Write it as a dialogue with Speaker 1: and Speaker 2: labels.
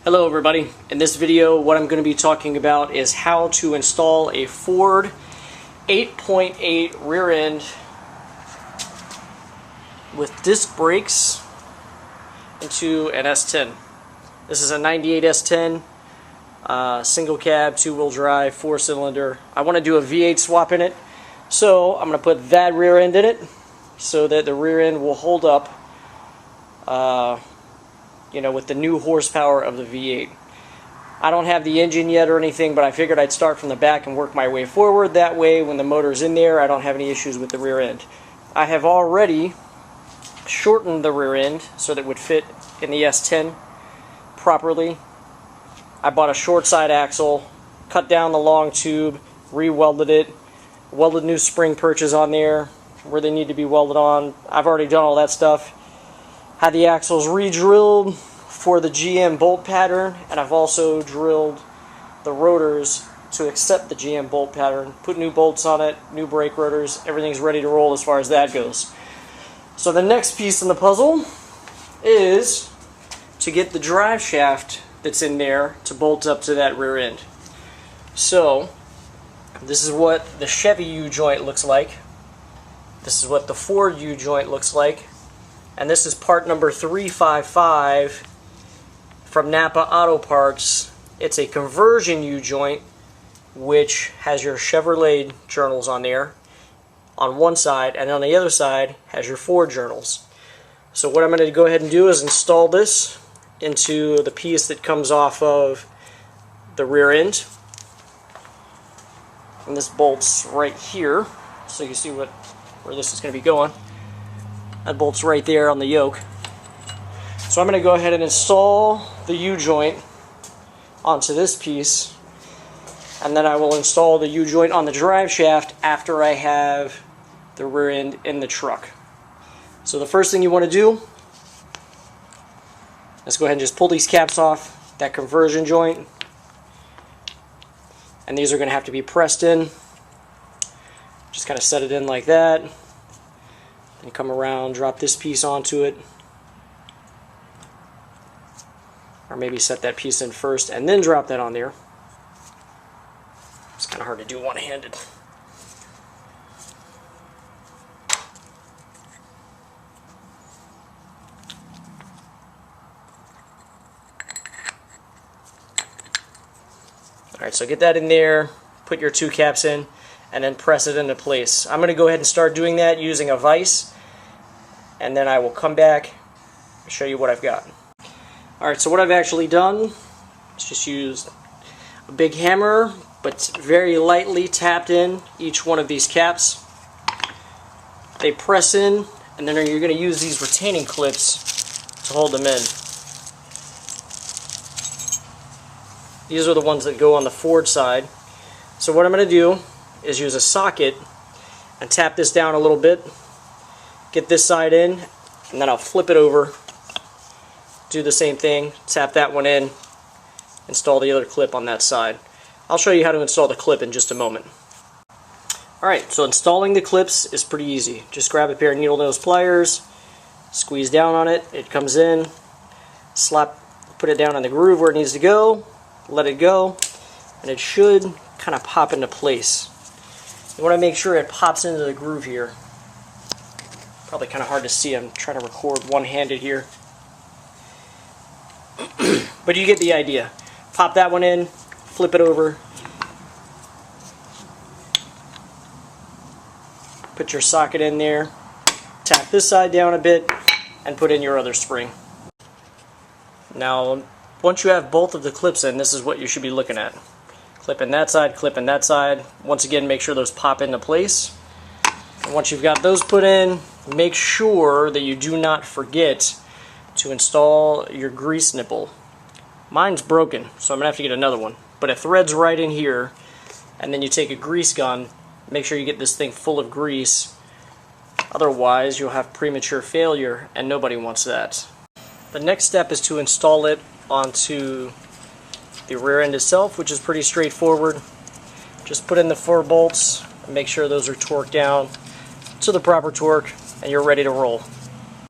Speaker 1: Hello everybody. In this video what I'm going to be talking about is how to install a Ford 8.8 rear end with disc brakes into an S10. This is a 98 S10, single cab, 2-wheel drive, 4-cylinder. I want to do a V8 swap in it, so I'm going to put that rear end in it so that the rear end will hold up with the new horsepower of the V8. I don't have the engine yet or anything, but I figured I'd start from the back and work my way forward. That way, when the motor's in there, I don't have any issues with the rear end. I have already shortened the rear end so that it would fit in the S10 properly. I bought a short side axle, cut down the long tube, re-welded it, welded new spring perches on there where they need to be welded on. I've already done all that stuff. Had the axles re-drilled for the GM bolt pattern, and I've also drilled the rotors to accept the GM bolt pattern, put new bolts on it, new brake rotors. Everything's ready to roll as far as that goes. So the next piece in the puzzle is to get the drive shaft that's in there to bolt up to that rear end. So this is what the Chevy U-joint looks like. This is what the Ford U-joint looks like. And this is part number 355 from Napa Auto Parts. It's a conversion U-joint which has your Chevrolet journals on there on one side, and on the other side has your Ford journals. So what I'm going to go ahead and do is install this into the piece that comes off of the rear end. And this bolts right here, so you see where this is going to be going. That bolts right there on the yoke. So I'm going to go ahead and install the U-joint onto this piece, and then I will install the U-joint on the drive shaft after I have the rear end in the truck. So the first thing you want to do, let's go ahead and just pull these caps off, that conversion joint, and these are going to have to be pressed in. Just kind of set it in like that. Then come around, drop this piece onto it, or maybe set that piece in first and then drop that on there. It's kind of hard to do one-handed. Alright, so get that in there, put your two caps in, and then press it into place. I'm going to go ahead and start doing that using a vise, and then I will come back and show you what I've got. Alright, so what I've actually done is just used a big hammer, but very lightly tapped in each one of these caps. They press in, and then you're going to use these retaining clips to hold them in. These are the ones that go on the Ford side. So what I'm going to do is use a socket and tap this down a little bit, get this side in, and then I'll flip it over, do the same thing, tap that one in, install the other clip on that side. I'll show you how to install the clip in just a moment. Alright, so installing the clips is pretty easy. Just grab a pair of needle nose pliers, squeeze down on it, it comes in, put it down in the groove where it needs to go, let it go, and it should kind of pop into place. You want to make sure it pops into the groove here. Probably kind of hard to see. I'm trying to record one-handed here. But you get the idea. Pop that one in, flip it over, put your socket in there, tap this side down a bit, and put in your other spring. Now, once you have both of the clips in, this is what you should be looking at. Clip in that side, clip in that side. Once again, make sure those pop into place. And once you've got those put in, make sure that you do not forget to install your grease nipple. Mine's broken, so I'm going to have to get another one. But it threads right in here, and then you take a grease gun, make sure you get this thing full of grease. Otherwise, you'll have premature failure, and nobody wants that. The next step is to install it onto the rear end itself, which is pretty straightforward. Just put in the 4 bolts and make sure those are torqued down to the proper torque, and you're ready to roll.